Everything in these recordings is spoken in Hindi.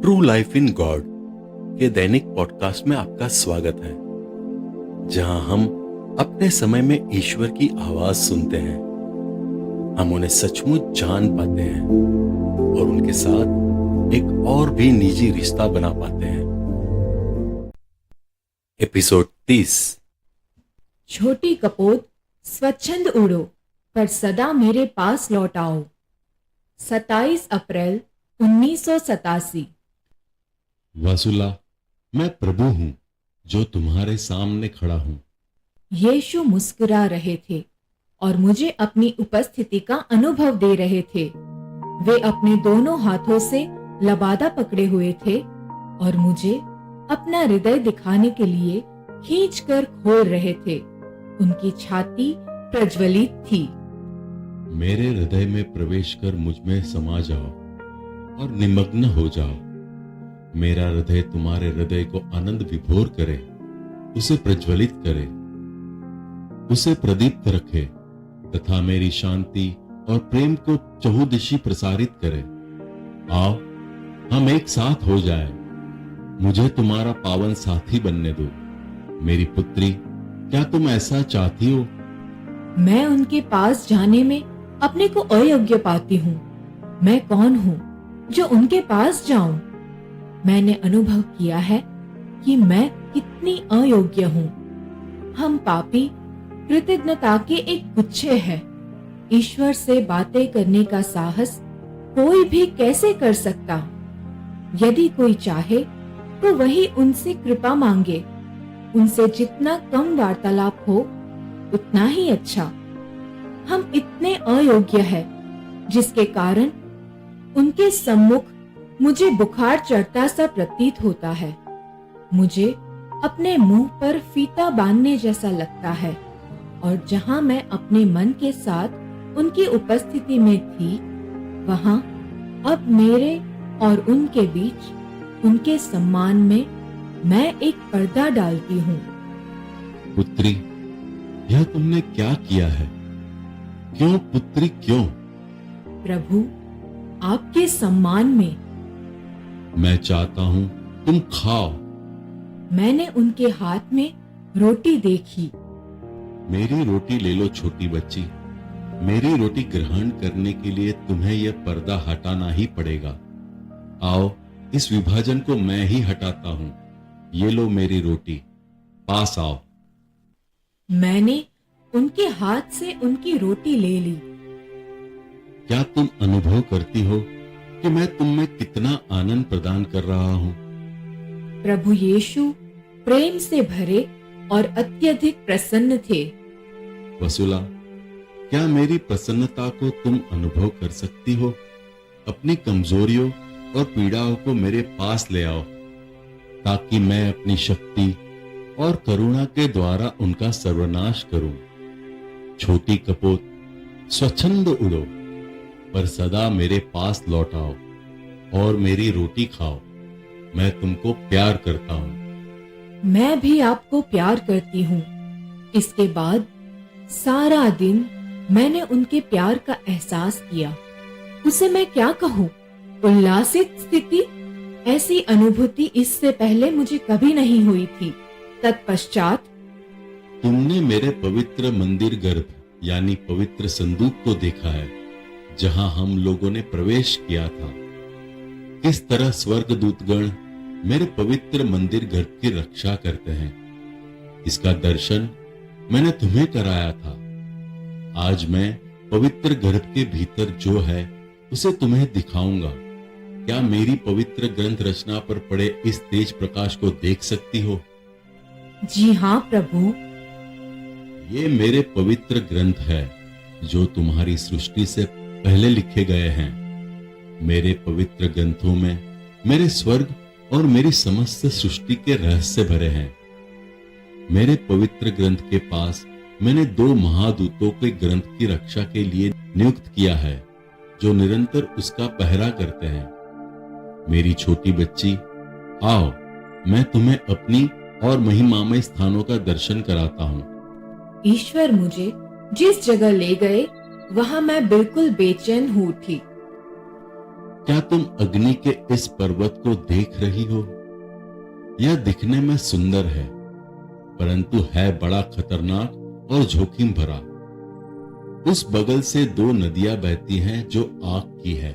ट्रू लाइफ इन गॉड के दैनिक पॉडकास्ट में आपका स्वागत है, जहां हम अपने समय में ईश्वर की आवाज सुनते हैं। हम उन्हें सचमुच जान पाते हैं और उनके साथ एक और भी निजी रिश्ता बना पाते हैं। एपिसोड 30। छोटी कपोत, स्वच्छंद उड़ो पर सदा मेरे पास लौट आओ। 27 अप्रैल 1987। वसुला, मैं प्रभु हूं जो तुम्हारे सामने खड़ा हूं। यीशु मुस्कुरा रहे थे और मुझे अपनी उपस्थिति का अनुभव दे रहे थे। वे अपने दोनों हाथों से लबादा पकड़े हुए थे और मुझे अपना हृदय दिखाने के लिए खींचकर खोल रहे थे। उनकी छाती प्रज्वलित थी। मेरे हृदय में प्रवेश कर मुझ में समा जाओ और निमग्न हो जाओ। मेरा हृदय तुम्हारे हृदय को आनंद विभोर करे, उसे प्रज्वलित करे, उसे प्रदीप्त रखे तथा मेरी शांति और प्रेम को चहुदिशी प्रसारित करे। आओ हम एक साथ हो जाए। मुझे तुम्हारा पावन साथी बनने दो। मेरी पुत्री, क्या तुम ऐसा चाहती हो? मैं उनके पास जाने में अपने को अयोग्य पाती हूँ। मैं कौन हूँ जो उनके पास जाऊं? मैंने अनुभव किया है कि मैं कितनी अयोग्य हूँ। हम पापी कृतज्ञता के एक गुच्छे हैं। ईश्वर से बातें करने का साहस कोई भी कैसे कर सकता? यदि कोई चाहे तो वही उनसे कृपा मांगे। उनसे जितना कम वार्तालाप हो उतना ही अच्छा। हम इतने अयोग्य हैं जिसके कारण उनके सम्मुख मुझे बुखार चढ़ता सा प्रतीत होता है। मुझे अपने मुंह पर फीता बांधने जैसा लगता है और जहां मैं अपने मन के साथ उनकी उपस्थिति में थी, वहां अब मेरे और उनके बीच उनके सम्मान में मैं एक पर्दा डालती हूँ। पुत्री, यह तुमने क्या किया है? क्यों पुत्री, क्यों? प्रभु, आपके सम्मान में। मैं चाहता हूं तुम खाओ। मैंने उनके हाथ में रोटी देखी। मेरी रोटी ले लो छोटी बच्ची। मेरी रोटी ग्रहण करने के लिए तुम्हें यह पर्दा हटाना ही पड़ेगा। आओ, इस विभाजन को मैं ही हटाता हूं। ये लो मेरी रोटी, पास आओ। मैंने उनके हाथ से उनकी रोटी ले ली। क्या तुम अनुभव करती हो कि मैं तुम में कितना आनंद प्रदान कर रहा हूं? प्रभु यीशु प्रेम से भरे और अत्यधिक प्रसन्न थे। वसुला, क्या मेरी प्रसन्नता को तुम अनुभव कर सकती हो? अपनी कमजोरियों और पीड़ाओं को मेरे पास ले आओ ताकि मैं अपनी शक्ति और करुणा के द्वारा उनका सर्वनाश करूं। छोटी कपोत, स्वच्छंद उड़ो पर सदा मेरे पास लौट आओ और मेरी रोटी खाओ। मैं तुमको प्यार करता हूं। मैं भी आपको प्यार करती हूँ। इसके बाद सारा दिन मैंने उनके प्यार का एहसास किया। उसे मैं क्या कहूँ? उल्लासित स्थिति। ऐसी अनुभूति इससे पहले मुझे कभी नहीं हुई थी। तत्पश्चात तुमने मेरे पवित्र मंदिर गर्भ यानी पवित्र संदूक को देखा है, जहां हम लोगों ने प्रवेश किया था। किस तरह स्वर्गदूतगण मेरे पवित्र मंदिर गर्भ की रक्षा करते हैं, इसका दर्शन मैंने तुम्हें कराया था। आज मैं पवित्र गर्भ के भीतर जो है उसे तुम्हें दिखाऊंगा। क्या मेरी पवित्र ग्रंथ रचना पर पड़े इस तेज प्रकाश को देख सकती हो? जी हाँ प्रभु। ये मेरे पवित्र ग्रंथ है जो तुम्हारी सृष्टि से पहले लिखे गए हैं। मेरे पवित्र ग्रंथों में मेरे स्वर्ग और मेरी समस्त सृष्टि के रहस्य भरे हैं। मेरे पवित्र ग्रंथ के पास मैंने 2 महादूतों के ग्रंथ की रक्षा के लिए नियुक्त किया है, जो निरंतर उसका पहरा करते हैं। मेरी छोटी बच्ची, आओ, मैं तुम्हें अपनी और महिमामय स्थानों का दर्शन कराता हूँ। ईश्वर मुझे जिस जगह ले गए वहां मैं बिल्कुल बेचैन हो उठी। क्या तुम अग्नि के इस पर्वत को देख रही हो? यह दिखने में सुंदर है, परंतु है बड़ा खतरनाक और जोखिम भरा। उस बगल से 2 नदियां बहती हैं जो आग की है।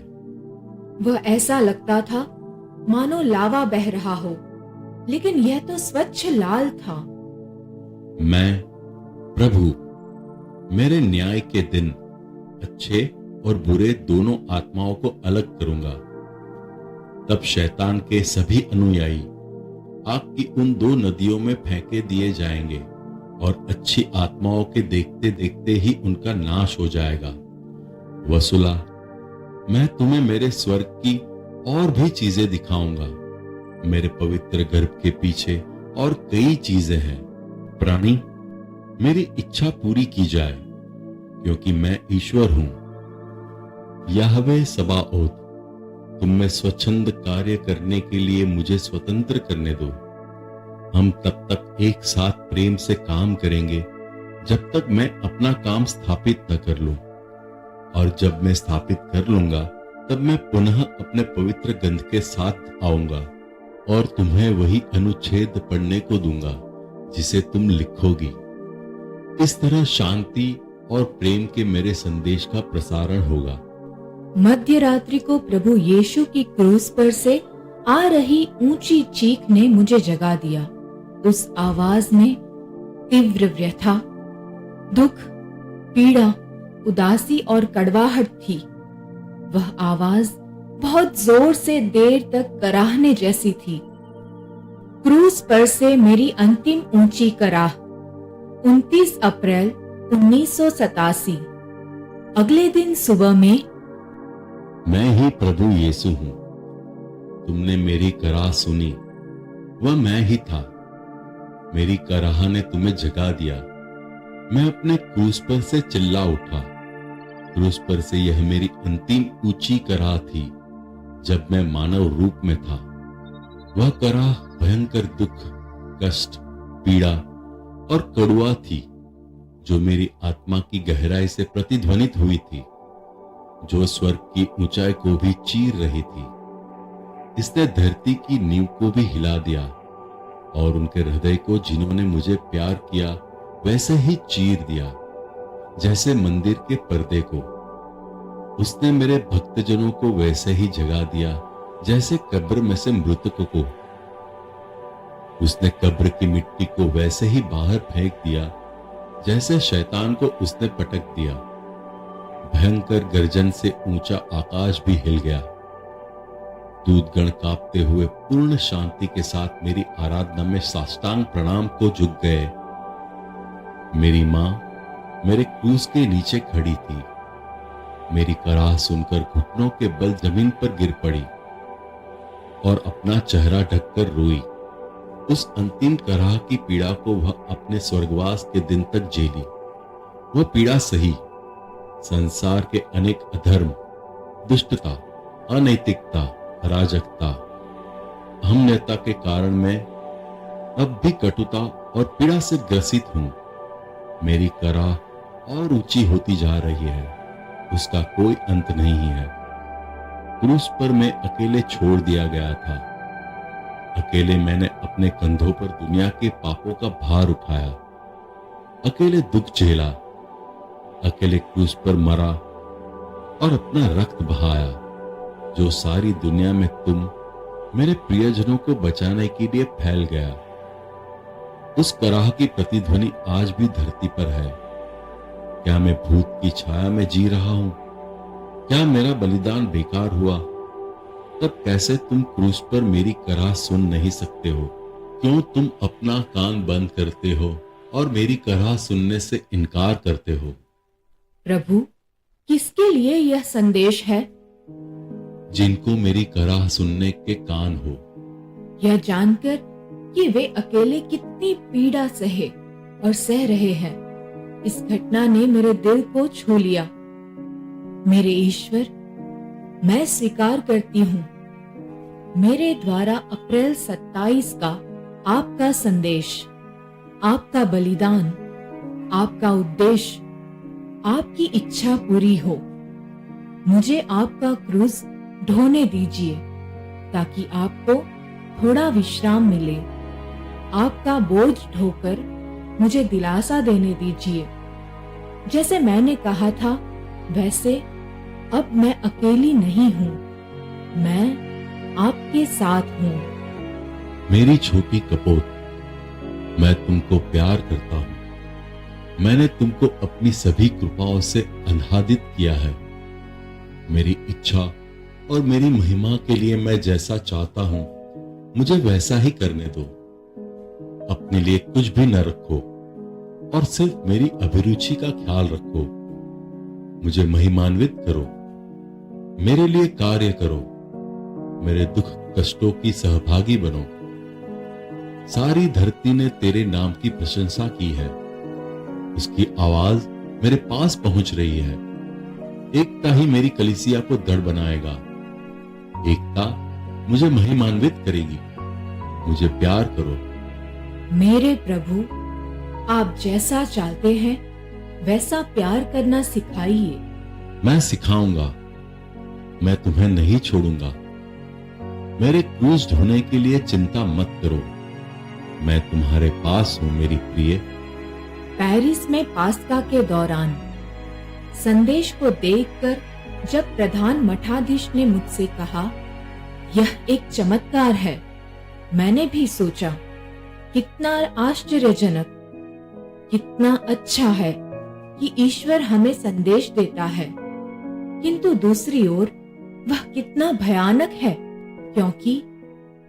वह ऐसा लगता था मानो लावा बह रहा हो, लेकिन यह तो स्वच्छ लाल था। मैं, प्रभु, मेरे न्याय के दिन अच्छे और बुरे दोनों आत्माओं को अलग करूंगा। तब शैतान के सभी अनुयायी आग की उन 2 नदियों में फेंके दिए जाएंगे और अच्छी आत्माओं के देखते देखते ही उनका नाश हो जाएगा। वसुला, मैं तुम्हें मेरे स्वर्ग की और भी चीजें दिखाऊंगा। मेरे पवित्र गर्भ के पीछे और कई चीजें हैं। प्राणी, मेरी इच्छा पूरी की जाए, क्योंकि मैं ईश्वर हूं। याहवे सबाओत, तुम में स्वच्छंद कार्य करने के लिए मुझे स्वतंत्र करने दो। हम तब तक एक साथ प्रेम से काम करेंगे जब तक मैं अपना काम स्थापित न कर लूं, और जब मैं स्थापित कर लूंगा तब मैं पुनः अपने पवित्र गंध के साथ आऊंगा और तुम्हें वही अनुच्छेद पढ़ने को दूंगा जिसे तुम लिखोगी। इस तरह शांति और प्रेम के मेरे संदेश का प्रसारण होगा। मध्य रात्रि को प्रभु यीशु की क्रूस पर से आ रही ऊंची चीख ने मुझे जगा दिया। उस आवाज में तीव्र व्यथा, दुख, पीड़ा, उदासी और कड़वाहट थी। वह आवाज बहुत जोर से देर तक कराहने जैसी थी। क्रूस पर से मेरी अंतिम ऊंची कराह 29 अप्रैल 1987। अगले दिन सुबह में, मैं ही प्रभु यीशु हूं। तुमने मेरी कराह सुनी, वह मैं ही था। मेरी कराह ने तुम्हें जगा दिया। मैं अपने क्रूस पर से चिल्ला उठा। क्रूस पर से यह मेरी अंतिम ऊंची कराह थी जब मैं मानव रूप में था। वह कराह भयंकर दुख, कष्ट, पीड़ा और कड़ुआ थी, जो मेरी आत्मा की गहराई से प्रतिध्वनित हुई थी, जो स्वर्ग की ऊंचाई को भी चीर रही थी। इसने धरती की नींव को भी हिला दिया और उनके हृदय को जिन्होंने मुझे प्यार किया वैसे ही चीर दिया, जैसे मंदिर के पर्दे को। उसने मेरे भक्तजनों को वैसे ही जगा दिया जैसे कब्र में से मृतकों को। उसने कब्र की मिट्टी को वैसे ही बाहर फेंक दिया जैसे शैतान को उसने पटक दिया। भयंकर गर्जन से ऊंचा आकाश भी हिल गया। दूतगण कांपते हुए पूर्ण शांति के साथ मेरी आराधना में साष्टांग प्रणाम को झुक गए। मेरी मां मेरे क्रूस के नीचे खड़ी थी। मेरी कराह सुनकर घुटनों के बल जमीन पर गिर पड़ी और अपना चेहरा ढककर रोई। उस अंतिम कराह की पीड़ा को वह अपने स्वर्गवास के दिन तक झेली। वह पीड़ा सही। संसार के अनेक अधर्म, दुष्टता, अनैतिकता, अराजकता, अहम्यता के कारण मैं अब भी कटुता और पीड़ा से ग्रसित हूं। मेरी कराह और ऊंची होती जा रही है, उसका कोई अंत नहीं है। क्रूस पर मैं अकेले छोड़ दिया गया था। अकेले मैंने अपने कंधों पर दुनिया के पापों का भार उठाया, अकेले दुख झेला, अकेले क्रूस पर मरा और अपना रक्त बहाया, जो सारी दुनिया में तुम मेरे प्रियजनों को बचाने के लिए फैल गया। उस कराह की प्रतिध्वनि आज भी धरती पर है। क्या मैं भूत की छाया में जी रहा हूं? क्या मेरा बलिदान बेकार हुआ? तब कैसे तुम क्रूस पर मेरी कराह सुन नहीं सकते हो? क्यों तुम अपना कान बंद करते हो और मेरी कराह सुनने से इनकार करते हो? प्रभु, किसके लिए यह संदेश है? जिनको मेरी कराह सुनने के कान हो। यह जानकर कि वे अकेले कितनी पीड़ा सहे और सह रहे हैं, इस घटना ने मेरे दिल को छू लिया। मेरे ईश्वर, मैं स्वीकार करती हूँ, मेरे द्वारा अप्रैल 27 का आपका संदेश, आपका बलिदान, आपका उद्देश्य, आपकी इच्छा पूरी हो। मुझे आपका क्रूस ढोने दीजिए ताकि आपको थोड़ा विश्राम मिले। आपका बोझ ढोकर मुझे दिलासा देने दीजिए। जैसे मैंने कहा था वैसे अब मैं अकेली नहीं हूँ, मैं आपके साथ हूँ। मेरी छोटी कपोत, मैं तुमको प्यार करता हूं। मैंने तुमको अपनी सभी कृपाओं से आह्लादित किया है। मेरी इच्छा और मेरी महिमा के लिए मैं जैसा चाहता हूं मुझे वैसा ही करने दो। अपने लिए कुछ भी न रखो और सिर्फ मेरी अभिरुचि का ख्याल रखो। मुझे महिमान्वित करो, मेरे लिए कार्य करो, मेरे दुख कष्टों की सहभागी बनो। सारी धरती ने तेरे नाम की प्रशंसा की है। उसकी आवाज मेरे पास पहुंच रही है। एकता ही मेरी कलीसिया को दृढ़ बनाएगा। एकता मुझे महिमान्वित करेगी। मुझे प्यार करो। मेरे प्रभु, आप जैसा चाहते हैं वैसा प्यार करना सिखाइए। मैं सिखाऊंगा, मैं तुम्हें नहीं छोड़ूंगा। मेरे क्रूस ढोने के लिए चिंता मत करो। मैं तुम्हारे पास हूं मेरी प्रिय। पेरिस में पास्का के दौरान संदेश को देखकर जब प्रधान मठाधीश ने मुझसे कहा, यह एक चमत्कार है, मैंने भी सोचा कितना आश्चर्यजनक, कितना अच्छा है कि ईश्वर हमें संदेश देता है। किंतु दूसरी ओर वह कितना भयानक है, क्योंकि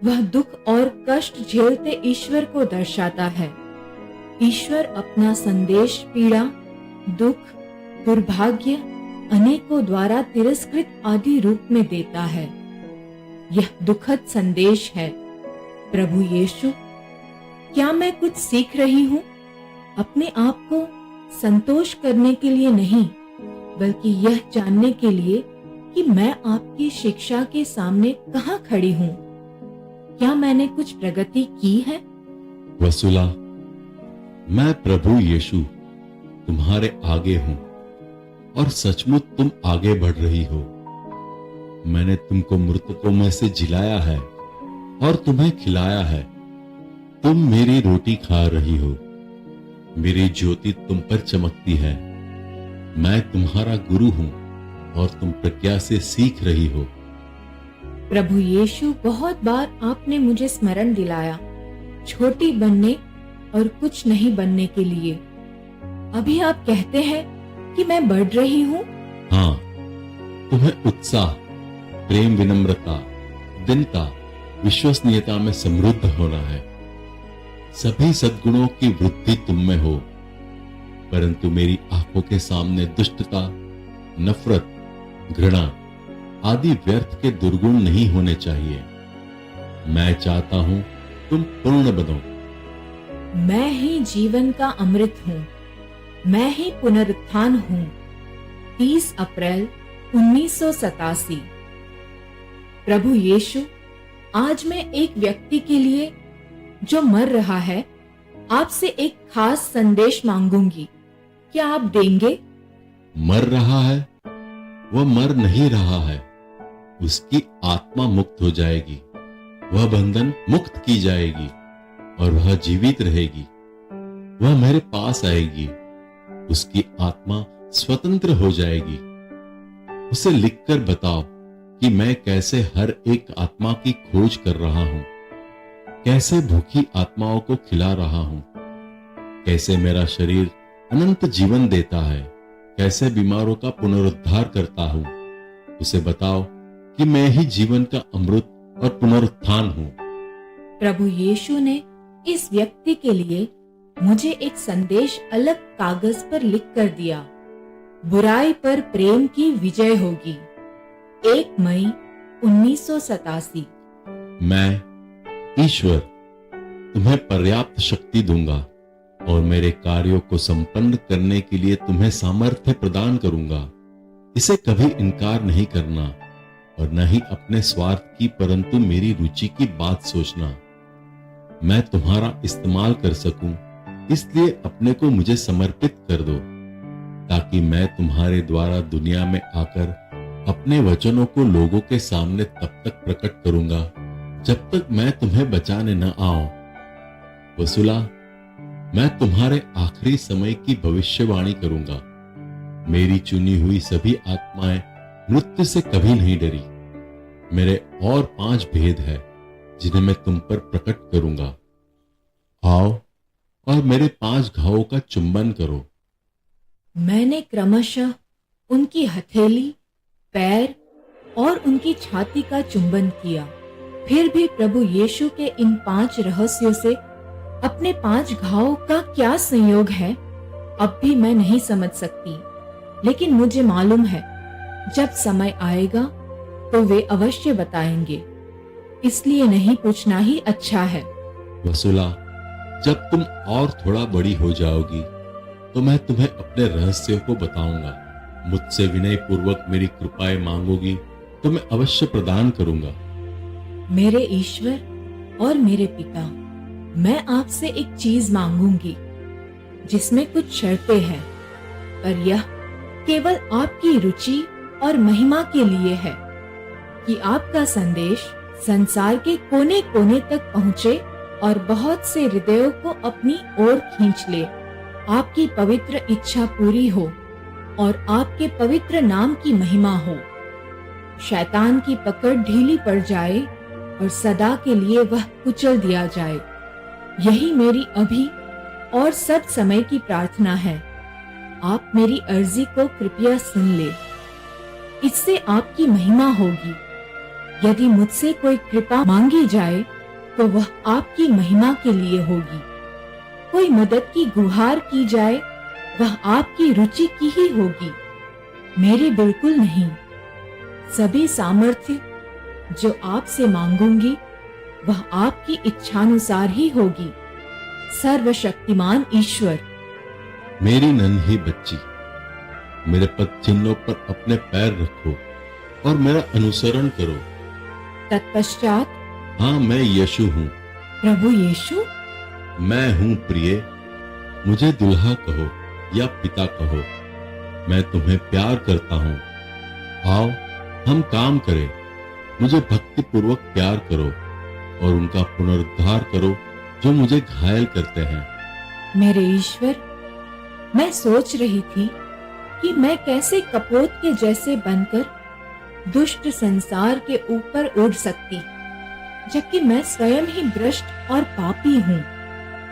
वह दुख और कष्ट झेलते ईश्वर को दर्शाता है। ईश्वर अपना संदेश पीड़ा, दुख, दुर्भाग्य, अनेकों द्वारा तिरस्कृत आदि रूप में देता है। यह दुखद संदेश है। प्रभु यीशु, क्या मैं कुछ सीख रही हूँ? अपने आप को संतोष करने के लिए नहीं, बल्कि यह जानने के लिए कि मैं आपकी शिक्षा के सामने कहाँ खड़ी हूँ। क्या मैंने कुछ प्रगति की है? वसुला, मैं प्रभु यीशु तुम्हारे आगे हूं और सचमुच तुम आगे बढ़ रही हो। मैंने तुमको मृतकों में से जिलाया है और तुम्हें खिलाया है। तुम मेरी रोटी खा रही हो। मेरी ज्योति तुम पर चमकती है। मैं तुम्हारा गुरु हूं और तुम प्रज्ञा से सीख रही हो। प्रभु यीशु, बहुत बार आपने मुझे स्मरण दिलाया छोटी बनने और कुछ नहीं बनने के लिए। अभी आप कहते हैं कि मैं बढ़ रही हूँ। हाँ, तुम्हें उत्साह, प्रेम, विनम्रता, दीनता, विश्वसनीयता में समृद्ध होना है। सभी सद्गुणों की वृद्धि तुम में हो, परंतु मेरी आंखों के सामने दुष्टता, नफरत, घृणा आदि व्यर्थ के दुर्गुण नहीं होने चाहिए। मैं चाहता हूं तुम पूर्ण बनो। मैं ही जीवन का अमृत हूँ, मैं ही पुनरुत्थान हूँ। 30 अप्रैल 1987। प्रभु यीशु, आज मैं एक व्यक्ति के लिए जो मर रहा है आपसे एक खास संदेश मांगूंगी। क्या आप देंगे? मर रहा है? वह मर नहीं रहा है। उसकी आत्मा मुक्त हो जाएगी। वह बंधन मुक्त की जाएगी और वह जीवित रहेगी। वह मेरे पास आएगी। उसकी आत्मा स्वतंत्र हो जाएगी। उसे लिखकर बताओ कि मैं कैसे हर एक आत्मा की खोज कर रहा हूं, कैसे भूखी आत्माओं को खिला रहा हूं, कैसे मेरा शरीर अनंत जीवन देता है, कैसे बीमारों का पुनरुद्धार करता हूं। उसे बताओ कि मैं ही जीवन का अमृत और पुनरुत्थान हूं। प्रभु यीशु ने इस व्यक्ति के लिए मुझे एक संदेश अलग कागज पर लिख कर दिया। बुराई पर प्रेम की विजय होगी। 1 मई 1987। मैं ईश्वर तुम्हें पर्याप्त शक्ति दूंगा और मेरे कार्यों को संपन्न करने के लिए तुम्हें सामर्थ्य प्रदान करूंगा। इसे कभी इनकार नहीं करना और न ही अपने स्वार्थ की परंतु मेरी रुचि की बात सोचना। मैं तुम्हारा इस्तेमाल कर सकूं, इसलिए अपने को मुझे समर्पित कर दो, ताकि मैं तुम्हारे द्वारा दुनिया में आकर अपने वचनों को लोगों के सामने तब तक प्रकट करूंगा जब तक मैं तुम्हें बचाने न आऊं। वसुला, मैं तुम्हारे आखिरी समय की भविष्यवाणी करूंगा। मेरी चुनी हुई सभी आत्माएं मृत्यु से कभी नहीं डरी। मेरे और 5 भेद है जिन्हें मैं तुम पर प्रकट करूंगा। आओ और मेरे 5 घावों का चुंबन करो। मैंने क्रमशः उनकी हथेली, पैर और उनकी छाती का चुंबन किया। फिर भी प्रभु यीशु के इन 5 रहस्यों से अपने 5 घावों का क्या संयोग है, अब भी मैं नहीं समझ सकती। लेकिन मुझे मालूम है जब समय आएगा तो वे अवश्य बताएंगे, इसलिए नहीं पूछना ही अच्छा है। वसुला, जब तुम और थोड़ा बड़ी हो जाओगी तो मैं तुम्हें अपने रहस्यों को बताऊंगा। मुझसे विनय पूर्वक मेरी कृपाएं मांगोगी तो मैं अवश्य प्रदान करूंगा। मेरे ईश्वर और मेरे पिता, मैं आपसे एक चीज मांगूंगी जिसमें कुछ शर्तें हैं, पर यह केवल आपकी रुचि और महिमा के लिए है कि आपका संदेश संसार के कोने कोने तक पहुंचे और बहुत से हृदयों को अपनी ओर खींच ले। आपकी पवित्र इच्छा पूरी हो और आपके पवित्र नाम की महिमा हो। शैतान की पकड़ ढीली पड़ जाए और सदा के लिए वह कुचल दिया जाए। यही मेरी अभी और सब समय की प्रार्थना है। आप मेरी अर्जी को कृपया सुन ले, इससे आपकी महिमा होगी। यदि मुझसे कोई कृपा मांगी जाए तो वह आपकी महिमा के लिए होगी। कोई मदद की गुहार की जाए, वह आपकी रुचि की ही होगी, मेरी बिल्कुल नहीं। सभी सामर्थ्य जो आपसे मांगूंगी वह आपकी इच्छानुसार ही होगी। सर्वशक्तिमान ईश्वर। मेरी नन्ही बच्ची, मेरे पद चिन्हों पर अपने पैर रखो और मेरा अनुसरण करो। तत्पश्चात, हाँ, मैं यीशु हूँ। प्रभु यीशु, मैं हूँ प्रिय, मुझे दुल्हा कहो या पिता कहो, मैं तुम्हें प्यार करता हूँ। आओ हम काम करें। मुझे भक्ति पूर्वक प्यार करो और उनका पुनरुद्धार करो जो मुझे घायल करते हैं। मेरे ईश्वर, मैं सोच रही थी कि मैं कैसे कपोत के जैसे बनकर दुष्ट संसार के ऊपर उड़ सकती, जबकि मैं स्वयं ही भ्रष्ट और पापी हूँ।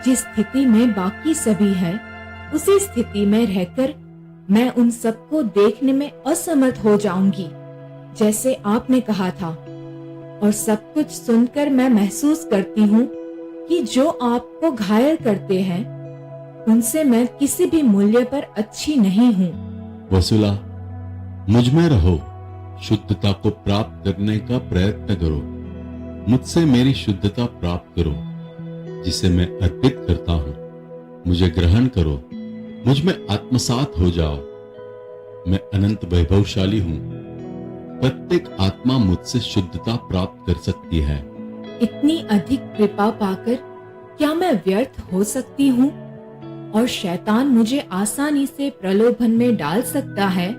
जिस स्थिति में बाकी सभी है, उसी स्थिति में रहकर मैं उन सबको देखने में असमर्थ हो जाऊंगी, जैसे आपने कहा था। और सब कुछ सुनकर मैं महसूस करती हूँ कि जो आपको घायल करते हैं, उनसे मैं किसी भी मूल्य पर अच्छी नहीं हूँ। वसुला, मुझ में रहो, शुद्धता को प्राप्त करने का प्रयत्न करो। मुझसे मेरी शुद्धता प्राप्त करो जिसे मैं अर्पित करता हूँ। मुझे ग्रहण करो, मुझ में आत्मसात हो जाओ। मैं अनंत वैभवशाली हूँ। प्रत्येक आत्मा मुझसे शुद्धता प्राप्त कर सकती है। इतनी अधिक कृपा पाकर क्या मैं व्यर्थ हो सकती हूँ और शैतान मुझे आसानी से प्रलोभन में डाल सकता है?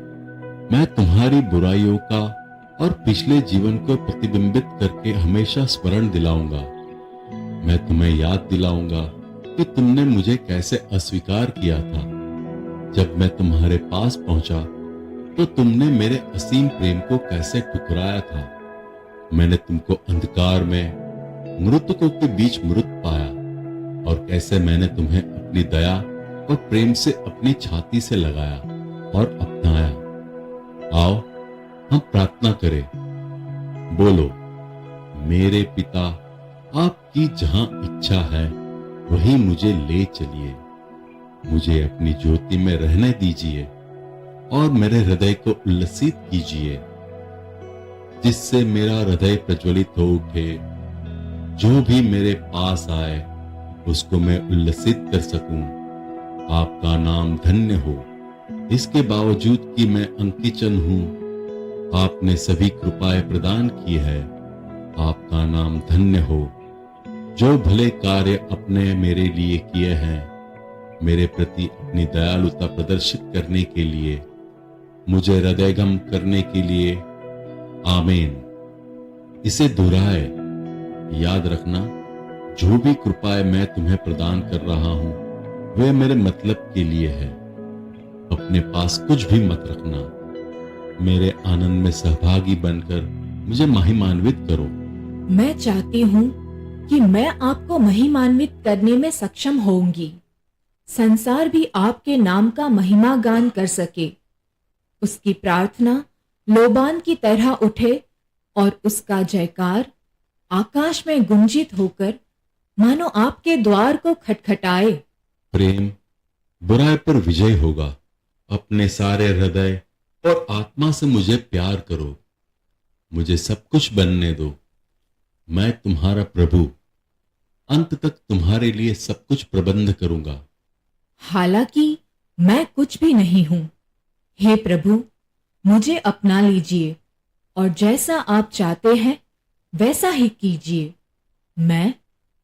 मैं तुम्हारी बुराइयों का और पिछले जीवन को प्रतिबिंबित करके हमेशा स्मरण दिलाऊंगा। मैं तुम्हें याद दिलाऊंगा कि तुमने मुझे कैसे अस्वीकार किया था। जब मैं तुम्हारे पास पहुंचा तो तुमने मेरे असीम प्रेम को कैसे ठुकराया था। मैंने तुमको अंधकार में मृतकों के बीच मृत पाया और कैसे मैंने तुम्हें अपनी दया और प्रेम से अपनी छाती से लगाया और अपनाया। आओ हम प्रार्थना करें। बोलो, मेरे पिता, आपकी जहां इच्छा है वहीं मुझे ले चलिए। मुझे अपनी ज्योति में रहने दीजिए और मेरे हृदय को उल्लसित कीजिए, जिससे मेरा हृदय प्रज्वलित हो उठे। जो भी मेरे पास आए उसको मैं उल्लसित कर सकूं। आपका नाम धन्य हो। इसके बावजूद कि मैं अंकिचन हूं, आपने सभी कृपाएं प्रदान की है। आपका नाम धन्य हो। जो भले कार्य अपने मेरे लिए किए हैं, मेरे प्रति अपनी दयालुता प्रदर्शित करने के लिए, मुझे हृदयगम करने के लिए आमीन। इसे दोहराए, याद रखना, जो भी कृपाएं मैं तुम्हें प्रदान कर रहा हूं वे मेरे मतलब के लिए है। अपने पास कुछ भी मत रखना। मेरे आनंद में सहभागी बनकर मुझे महिमान्वित करो। मैं चाहती हूँ कि मैं आपको महिमान्वित करने में सक्षम होंगी। संसार भी आपके नाम का महिमा गान कर सके। उसकी प्रार्थना लोबान की तरह उठे और उसका जयकार आकाश में गुंजित होकर मानो आपके द्वार को खटखटाए। प्रेम बुराई पर विजय होगा। अपने सारे हृदय और आत्मा से मुझे प्यार करो। मुझे सब कुछ बनने दो। मैं तुम्हारा प्रभु, अंत तक तुम्हारे लिए सब कुछ प्रबंध करूंगा। हालांकि मैं कुछ भी नहीं हूं। हे प्रभु, मुझे अपना लीजिए और जैसा आप चाहते हैं वैसा ही कीजिए। मैं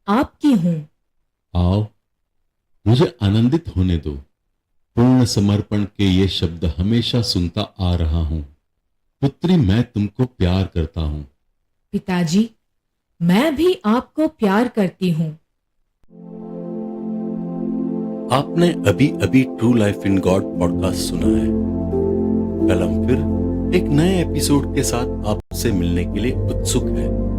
आपकी हूं। आओ, मुझे आनंदित होने दो। पूर्ण समर्पण के ये शब्द हमेशा सुनता आ रहा हूं। पुत्री, मैं तुमको प्यार करता हूं। पिताजी, मैं भी आपको प्यार करती हूं। आपने अभी अभी true life in God podcast सुना है। कल हम फिर एक नए एपिसोड के साथ आपसे मिलने के लिए उत्सुक हैं।